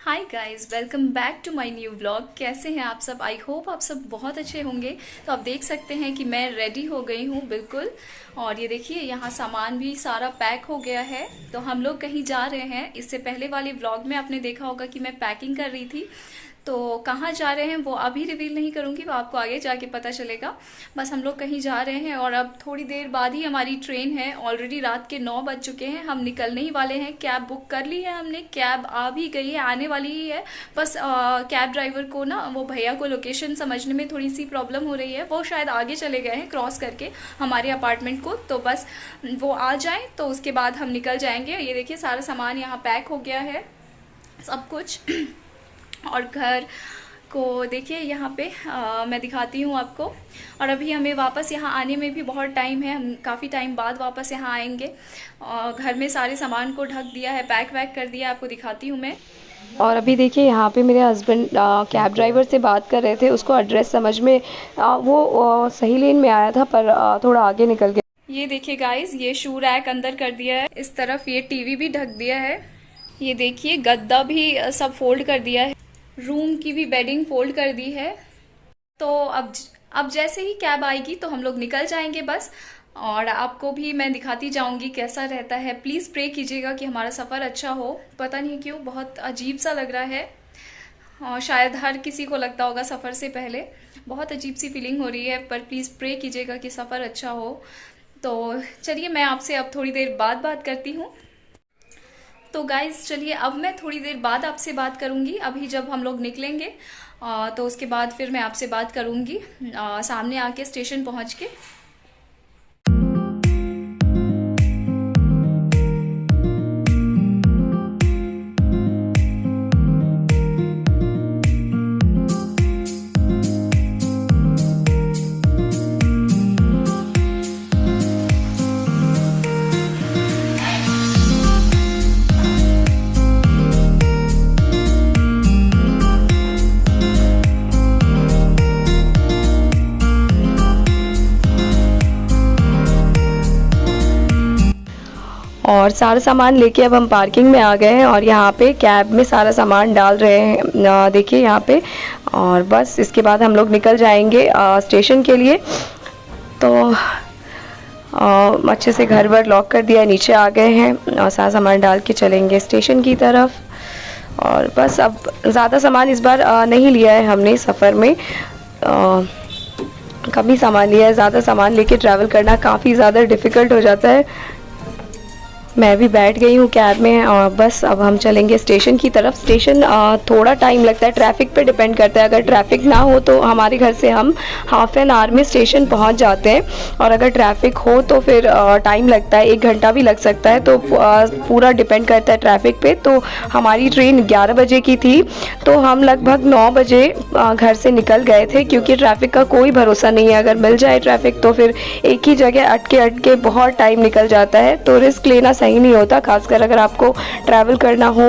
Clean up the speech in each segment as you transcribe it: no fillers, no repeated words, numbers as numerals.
Hi guys, welcome back to my new vlog. कैसे हैं आप सब? आई होप आप सब बहुत अच्छे होंगे। तो आप देख सकते हैं कि मैं रेडी हो गई हूँ बिल्कुल। और ये देखिए, यहाँ सामान भी सारा पैक हो गया है। तो हम लोग कहीं जा रहे हैं। इससे पहले वाले व्लॉग में आपने देखा होगा कि मैं पैकिंग कर रही थी। तो कहाँ जा रहे हैं वो अभी रिवील नहीं करूँगी, वो आपको आगे जाके पता चलेगा। बस हम लोग कहीं जा रहे हैं और अब थोड़ी देर बाद ही हमारी ट्रेन है। ऑलरेडी रात के 9 बज चुके हैं, हम निकलने ही वाले हैं। कैब बुक कर ली है हमने, कैब आ भी गई है, आने वाली ही है। बस कैब ड्राइवर को ना, वो भैया को लोकेशन समझने में थोड़ी सी प्रॉब्लम हो रही है। वो शायद आगे चले गए हैं क्रॉस करके हमारे अपार्टमेंट को। तो बस वो आ जाए तो उसके बाद हम निकल जाएंगे। ये देखिए, सारा सामान यहाँ पैक हो गया है, सब कुछ। और घर को देखिए यहाँ पे मैं दिखाती हूँ आपको। और अभी हमें वापस यहाँ आने में भी बहुत टाइम है, हम काफ़ी टाइम बाद वापस यहाँ आएंगे। घर में सारे सामान को ढक दिया है, पैक वैक कर दिया, आपको दिखाती हूँ मैं। और अभी देखिए यहाँ पे मेरे हस्बैंड कैब ड्राइवर से बात कर रहे थे। उसको एड्रेस समझ में सही लेन में आया था, पर थोड़ा आगे निकल गया। ये देखिए गाइस, ये शू रैक अंदर कर दिया है। इस तरफ ये टीवी भी ढक दिया है। ये देखिए, गद्दा भी सब फोल्ड कर दिया है। रूम की भी बेडिंग फोल्ड कर दी है। तो अब जैसे ही कैब आएगी तो हम लोग निकल जाएंगे बस। और आपको भी मैं दिखाती जाऊंगी कैसा रहता है। प्लीज़ प्रे कीजिएगा कि हमारा सफ़र अच्छा हो। पता नहीं क्यों बहुत अजीब सा लग रहा है। और शायद हर किसी को लगता होगा सफ़र से पहले। बहुत अजीब सी फीलिंग हो रही है, पर प्लीज़ प्रे कीजिएगा कि सफ़र अच्छा हो। तो चलिए, मैं आपसे अब थोड़ी देर बाद बात करती हूँ। तो गाइज चलिए, अब मैं थोड़ी देर बाद आपसे बात करूंगी। अभी जब हम लोग निकलेंगे तो उसके बाद फिर मैं आपसे बात करूंगी सामने आके स्टेशन पहुंच के। और सारा सामान लेके अब हम पार्किंग में आ गए हैं और यहाँ पे कैब में सारा सामान डाल रहे हैं, देखिए यहाँ पे। और बस इसके बाद हम लोग निकल जाएंगे स्टेशन के लिए। तो अच्छे से घर वर लॉक कर दिया, नीचे आ गए हैं और सारा सामान डाल के चलेंगे स्टेशन की तरफ। और बस अब ज़्यादा सामान इस बार नहीं लिया है हमने सफ़र में। कम ही सामान लिया है। ज़्यादा सामान लेके ट्रैवल करना काफ़ी ज़्यादा डिफ़िकल्ट हो जाता है। मैं भी बैठ गई हूँ कैब में और बस अब हम चलेंगे स्टेशन की तरफ। स्टेशन थोड़ा टाइम लगता है, ट्रैफिक पे डिपेंड करता है। अगर ट्रैफिक ना हो तो हमारे घर से हम हाफ एन आवर में स्टेशन पहुँच जाते हैं, और अगर ट्रैफिक हो तो फिर टाइम लगता है, 1 घंटा भी लग सकता है। तो पूरा डिपेंड करता है ट्रैफिक पे। तो हमारी ट्रेन 11 बजे की थी, तो हम लगभग 9 बजे घर से निकल गए थे, क्योंकि ट्रैफिक का कोई भरोसा नहीं है। अगर मिल जाए ट्रैफिक तो फिर एक ही जगह अटके बहुत टाइम निकल जाता है। तो रिस्क लेना सही नहीं होता, खासकर अगर आपको ट्रैवल करना हो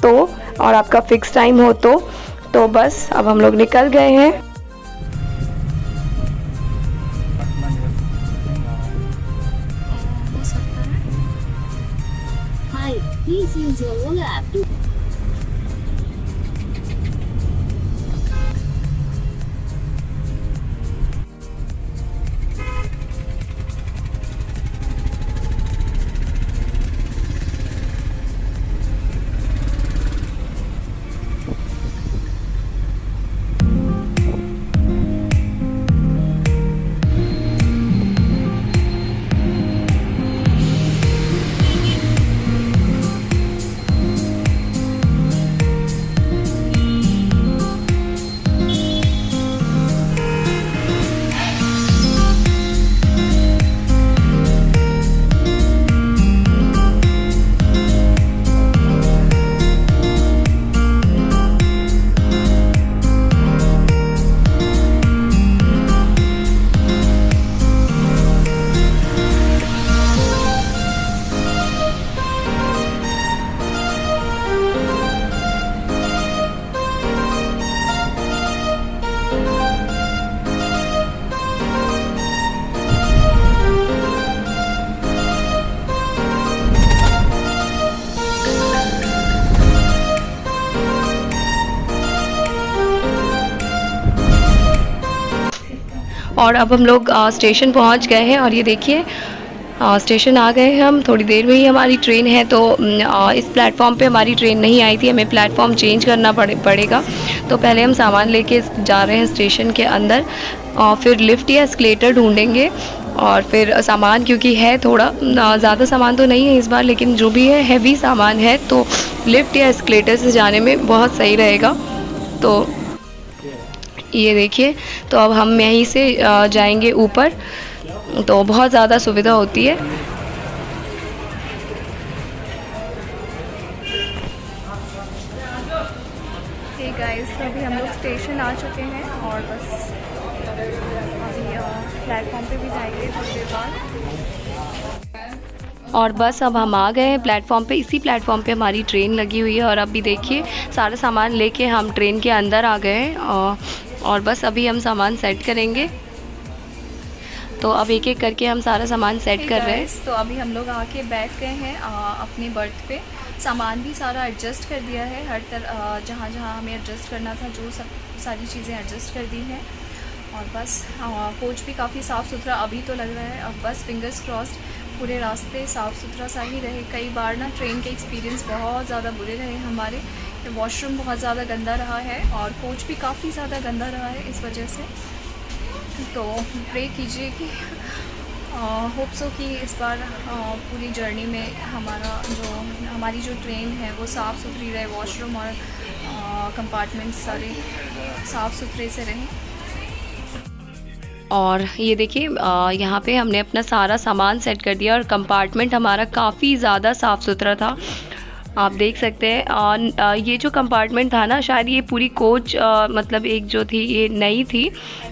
तो, और आपका फिक्स टाइम हो तो बस अब हम लोग निकल गए हैं। Hi, please use your Ola app to और अब हम लोग स्टेशन पहुंच गए हैं और ये देखिए स्टेशन आ गए हैं हम। थोड़ी देर में ही हमारी ट्रेन है, तो इस प्लेटफॉर्म पे हमारी ट्रेन नहीं आई थी, हमें प्लेटफॉर्म चेंज करना पड़ेगा। तो पहले हम सामान लेके जा रहे हैं स्टेशन के अंदर, फिर लिफ्ट या एस्केलेटर ढूंढेंगे और फिर सामान, क्योंकि है थोड़ा ज़्यादा सामान तो नहीं है इस बार, लेकिन जो भी है हैवी सामान है, तो लिफ्ट या एस्केलेटर से जाने में बहुत सही रहेगा। तो ये देखिए, तो अब हम यहीं से जाएंगे ऊपर, तो बहुत ज़्यादा सुविधा होती है। हे गाइस, तो अभी हम लोग स्टेशन आ चुके हैं और बस अभी प्लेटफॉर्म पे भी जाएंगे थोड़ी देर बाद। और बस अब हम आ गए हैं प्लेटफॉर्म पे। इसी प्लेटफॉर्म पे हमारी ट्रेन लगी हुई है और अभी देखिए सारा सामान लेके हम ट्रेन के अंदर आ गए हैं और बस अभी हम सामान सेट करेंगे। तो अब एक एक करके हम सारा सामान सेट कर रहे हैं। तो अभी हम लोग आके बैठ गए हैं अपनी बर्थ पे। सामान भी सारा एडजस्ट कर दिया है, हर तरह जहाँ जहाँ हमें एडजस्ट करना था जो सब सारी चीज़ें एडजस्ट कर दी हैं। और बस कोच भी काफ़ी साफ़ सुथरा अभी तो लग रहा है। अब बस फिंगर्स क्रॉस्ड पूरे रास्ते साफ़ सुथरा सा ही रहे। कई बार ना ट्रेन के एक्सपीरियंस बहुत ज़्यादा बुरे रहे हमारे। वॉशरूम बहुत ज़्यादा गंदा रहा है और कोच भी काफ़ी ज़्यादा गंदा रहा है इस वजह से। तो प्रे कीजिए कि होप सो कि इस बार पूरी जर्नी में हमारी जो ट्रेन है वो साफ़ सुथरी रहे, वॉशरूम और कंपार्टमेंट्स सारे साफ़ सुथरे से रहें। और ये देखिए यहाँ पे हमने अपना सारा सामान सेट कर दिया और कंपार्टमेंट हमारा काफ़ी ज़्यादा साफ़ सुथरा था, आप देख सकते हैं। और ये जो कंपार्टमेंट था ना, शायद ये पूरी कोच मतलब एक जो थी ये नई थी,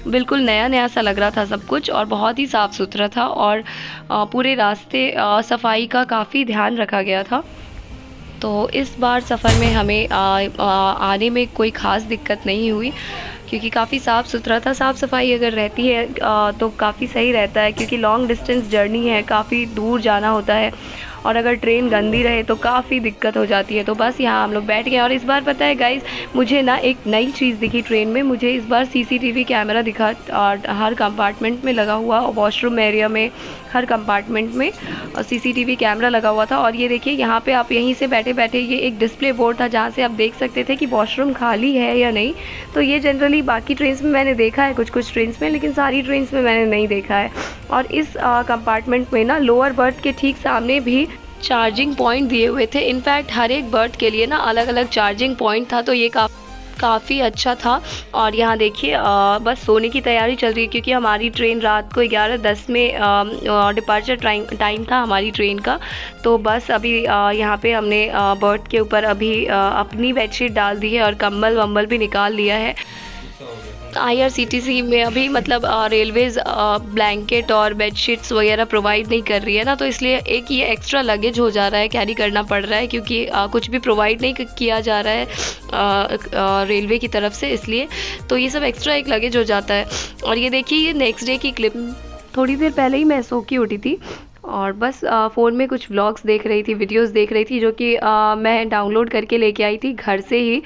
बिल्कुल नया नया सा लग रहा था सब कुछ और बहुत ही साफ़ सुथरा था। और पूरे रास्ते सफाई का काफ़ी ध्यान रखा गया था। तो इस बार सफ़र में हमें आने में कोई ख़ास दिक्कत नहीं हुई, क्योंकि काफ़ी साफ़ सुथरा था। साफ़ सफाई अगर रहती है तो काफ़ी सही रहता है, क्योंकि लॉन्ग डिस्टेंस जर्नी है, काफ़ी दूर जाना होता है और अगर ट्रेन गंदी रहे तो काफ़ी दिक्कत हो जाती है। तो बस यहाँ हम लोग बैठ गए। और इस बार पता है गाइस, मुझे ना एक नई चीज़ दिखी ट्रेन में। मुझे इस बार CCTV कैमरा दिखा और हर कंपार्टमेंट में लगा हुआ, वॉशरूम एरिया में हर कंपार्टमेंट में CCTV कैमरा लगा हुआ था। और ये देखिए यहाँ पे आप यहीं से बैठे बैठे ये एक डिस्प्ले बोर्ड था जहाँ से आप देख सकते थे कि वॉशरूम खाली है या नहीं। तो ये जनरली बाकी ट्रेन्स में मैंने देखा है, कुछ ट्रेन्स में, लेकिन सारी ट्रेन्स में मैंने नहीं देखा है। और इस कंपार्टमेंट में ना लोअर बर्थ के ठीक सामने भी चार्जिंग पॉइंट दिए हुए थे। इनफैक्ट हर एक बर्थ के लिए ना अलग अलग चार्जिंग पॉइंट था, तो ये काफ़ी अच्छा था। और यहाँ देखिए बस सोने की तैयारी चल रही है, क्योंकि हमारी ट्रेन रात को 11:10 में डिपार्चर टाइम था हमारी ट्रेन का। तो बस अभी यहाँ पे हमने बर्थ के ऊपर अभी अपनी बेडशीट डाल दी है और कंबल वम्बल भी निकाल लिया है। IRCTC में अभी मतलब रेलवेज़ ब्लैंकेट और बेडशीट्स वगैरह प्रोवाइड नहीं कर रही है ना, तो इसलिए एक ये एक्स्ट्रा लगेज हो जा रहा है, कैरी करना पड़ रहा है, क्योंकि कुछ भी प्रोवाइड नहीं किया जा रहा है रेलवे की तरफ से, इसलिए तो ये सब एक्स्ट्रा एक लगेज हो जाता है। और ये देखिए ये नेक्स्ट डे की क्लिप, थोड़ी देर पहले ही मैं सो के उठी थी और बस फ़ोन में कुछ व्लॉग्स देख रही थी, वीडियोस देख रही थी, जो कि मैं डाउनलोड करके लेके आई थी घर से ही,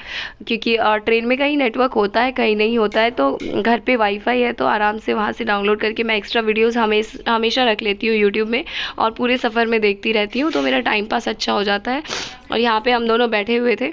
क्योंकि ट्रेन में कहीं नेटवर्क होता है कहीं नहीं होता है, तो घर पे वाईफाई है तो आराम से वहाँ से डाउनलोड करके मैं एक्स्ट्रा वीडियोस हमेशा रख लेती हूँ यूट्यूब में और पूरे सफ़र में देखती रहती हूँ, तो मेरा टाइम पास अच्छा हो जाता है। और यहाँ पर हम दोनों बैठे हुए थे।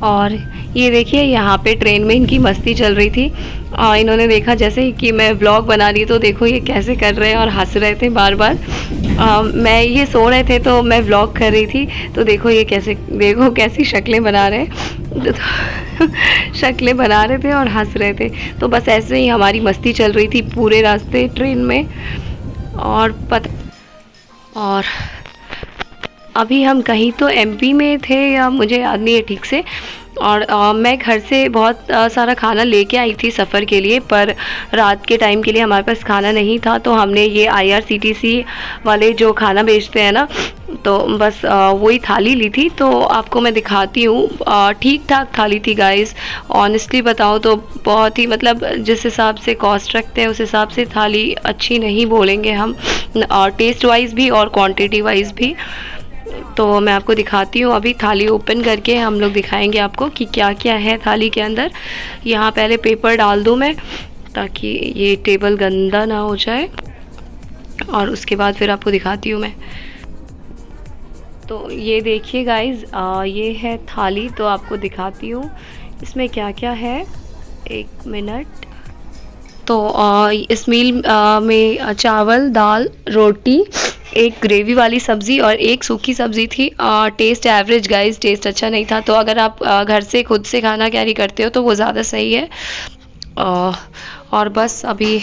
और ये देखिए यहाँ पे ट्रेन में इनकी मस्ती चल रही थी। इन्होंने देखा जैसे ही कि मैं व्लॉग बना रही, तो देखो ये कैसे कर रहे हैं और हंस रहे थे बार बार। मैं ये सो रहे थे तो मैं व्लॉग कर रही थी, तो देखो ये कैसी शक्लें बना रहे शक्लें बना रहे थे और हंस रहे थे। तो बस ऐसे ही हमारी मस्ती चल रही थी पूरे रास्ते ट्रेन में। और अभी हम कहीं तो एमपी में थे या मुझे याद नहीं है ठीक से। और मैं घर से बहुत सारा खाना लेके आई थी सफ़र के लिए, पर रात के टाइम के लिए हमारे पास खाना नहीं था, तो हमने ये IRCTC वाले जो खाना बेचते हैं ना, तो बस वही थाली ली थी। तो आपको मैं दिखाती हूँ, ठीक ठाक थाली थी गाइस। ऑनेस्टली बताऊँ तो बहुत ही मतलब जिस हिसाब से कॉस्ट रखते हैं उस हिसाब से थाली अच्छी नहीं बोलेंगे हम, टेस्ट वाइज भी और क्वांटिटी वाइज भी। तो मैं आपको दिखाती हूँ, अभी थाली ओपन करके हम लोग दिखाएंगे आपको कि क्या क्या है थाली के अंदर। यहाँ पहले पेपर डाल दूँ मैं, ताकि ये टेबल गंदा ना हो जाए, और उसके बाद फिर आपको दिखाती हूँ मैं। तो ये देखिए गाइस, ये है थाली। तो आपको दिखाती हूँ इसमें क्या क्या है, एक मिनट। तो इस मील में चावल, दाल, रोटी, एक ग्रेवी वाली सब्ज़ी और एक सूखी सब्ज़ी थी। टेस्ट एवरेज गाइस, टेस्ट अच्छा नहीं था। तो अगर आप घर से खुद से खाना कैरी करते हो तो वो ज़्यादा सही है। और बस अभी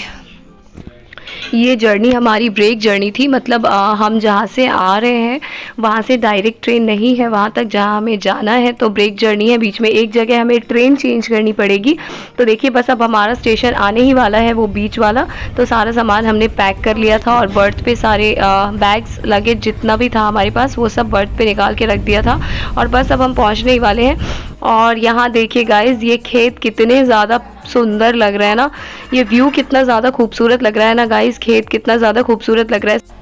ये जर्नी हमारी ब्रेक जर्नी थी, मतलब हम जहाँ से आ रहे हैं वहाँ से डायरेक्ट ट्रेन नहीं है वहाँ तक जहाँ हमें जाना है, तो ब्रेक जर्नी है। बीच में एक जगह हमें ट्रेन चेंज करनी पड़ेगी। तो देखिए बस अब हमारा स्टेशन आने ही वाला है, वो बीच वाला। तो सारा सामान हमने पैक कर लिया था और बर्थ पे सारे बैग्स लगेज जितना भी था हमारे पास वो सब बर्थ पे निकाल के रख दिया था, और बस अब हम पहुँचने ही वाले हैं। और यहाँ देखिए गाइस, ये खेत कितने ज़्यादा सुंदर लग रहा है ना, ये व्यू कितना ज़्यादा खूबसूरत लग रहा है ना गाइस, खेत कितना ज़्यादा खूबसूरत लग रहा है।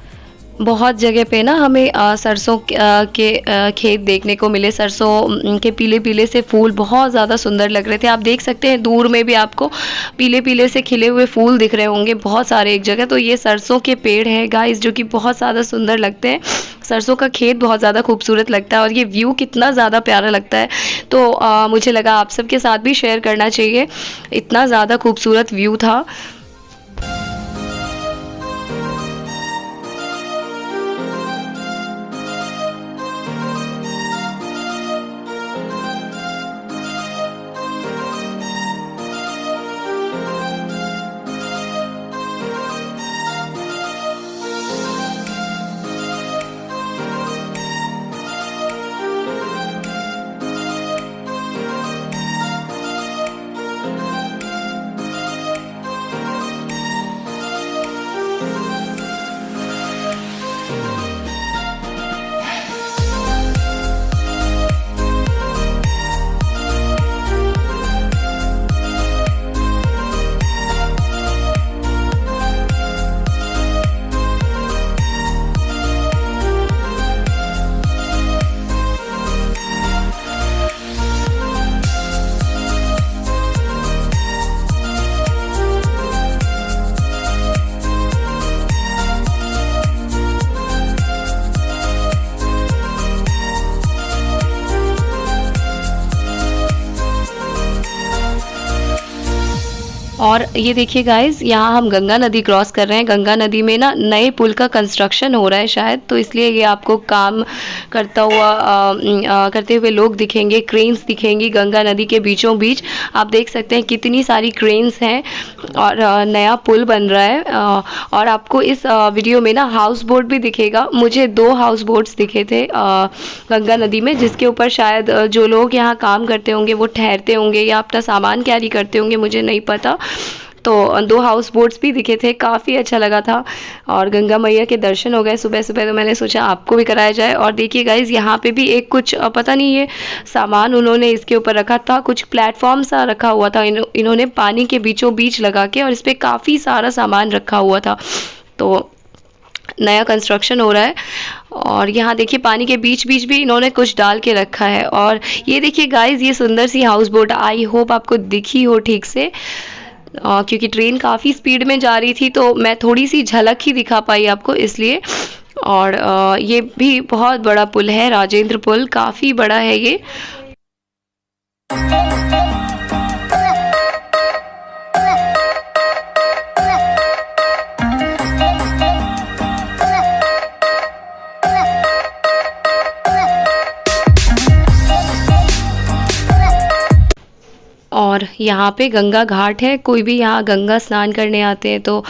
बहुत जगह पे ना हमें सरसों के खेत देखने को मिले, सरसों के पीले पीले से फूल बहुत ज़्यादा सुंदर लग रहे थे। आप देख सकते हैं दूर में भी आपको पीले पीले से खिले हुए फूल दिख रहे होंगे बहुत सारे एक जगह। तो ये सरसों के पेड़ हैं गाइस, जो कि बहुत ज़्यादा सुंदर लगते हैं। सरसों का खेत बहुत ज़्यादा खूबसूरत लगता है और ये व्यू कितना ज़्यादा प्यारा लगता है। तो मुझे लगा आप सबके साथ भी शेयर करना चाहिए, इतना ज़्यादा खूबसूरत व्यू था। और ये देखिए गाइस, यहाँ हम गंगा नदी क्रॉस कर रहे हैं। गंगा नदी में ना नए पुल का कंस्ट्रक्शन हो रहा है शायद, तो इसलिए ये आपको काम करते हुए लोग दिखेंगे, क्रेन्स दिखेंगी गंगा नदी के बीचों बीच। आप देख सकते हैं कितनी सारी क्रेन्स हैं और नया पुल बन रहा है। और आपको इस वीडियो में ना हाउस बोट भी दिखेगा। मुझे 2 हाउस बोट्स दिखे थे गंगा नदी में, जिसके ऊपर शायद जो लोग यहाँ काम करते होंगे वो ठहरते होंगे या अपना सामान कैरी करते होंगे, मुझे नहीं पता। तो 2 हाउस बोट्स भी दिखे थे, काफ़ी अच्छा लगा था। और गंगा मैया के दर्शन हो गए सुबह सुबह, तो मैंने सोचा आपको भी कराया जाए। और देखिए गाइज, यहाँ पे भी एक कुछ पता नहीं ये सामान उन्होंने इसके ऊपर रखा था, कुछ प्लेटफॉर्म सा रखा हुआ था इन्होंने पानी के बीचों बीच लगा के, और इस पर काफ़ी सारा सामान रखा हुआ था। तो नया कंस्ट्रक्शन हो रहा है। और यहाँ देखिए पानी के बीच बीच भी इन्होंने कुछ डाल के रखा है। और ये देखिए गाइज, ये सुंदर सी हाउस बोट, आई होप आपको दिखी हो ठीक से, क्योंकि ट्रेन काफ़ी स्पीड में जा रही थी तो मैं थोड़ी सी झलक ही दिखा पाई आपको, इसलिए। और ये भी बहुत बड़ा पुल है, राजेंद्र पुल, काफ़ी बड़ा है ये। यहाँ पे गंगा घाट है। कोई भी यहाँ गंगा स्नान करने आते हैं तो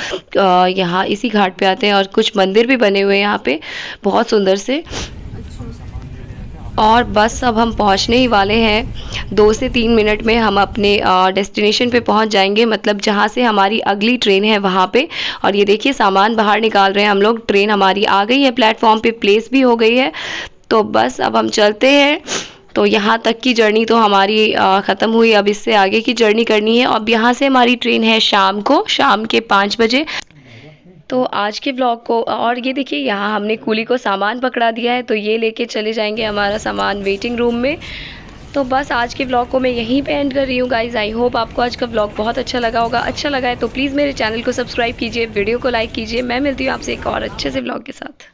यहाँ इसी घाट पे आते हैं, और कुछ मंदिर भी बने हुए हैं यहाँ पे बहुत सुंदर से। और बस अब हम पहुँचने ही वाले हैं। 2 से 3 मिनट में हम अपने डेस्टिनेशन पे पहुँच जाएंगे, मतलब जहाँ से हमारी अगली ट्रेन है वहाँ पे। और ये देखिए सामान बाहर निकाल रहे हैं हम लोग। ट्रेन हमारी आ गई है प्लेटफॉर्म पे, प्लेस भी हो गई है। तो बस अब हम चलते हैं। तो यहाँ तक की जर्नी तो हमारी ख़त्म हुई, अब इससे आगे की जर्नी करनी है। अब यहाँ से हमारी ट्रेन है शाम के 5 बजे। तो आज के ब्लॉग को, और ये देखिए यहाँ हमने कूली को सामान पकड़ा दिया है, तो ये लेके चले जाएंगे हमारा सामान वेटिंग रूम में। तो बस आज के ब्लॉग को मैं यहीं पे एंड कर रही हूँ गाइज़। आई होप आपको आज का ब्लॉग बहुत अच्छा लगा होगा। अच्छा लगा है तो प्लीज़ मेरे चैनल को सब्सक्राइब कीजिए, वीडियो को लाइक कीजिए। मैं मिलती हूँ आपसे एक और अच्छे से ब्लॉग के साथ।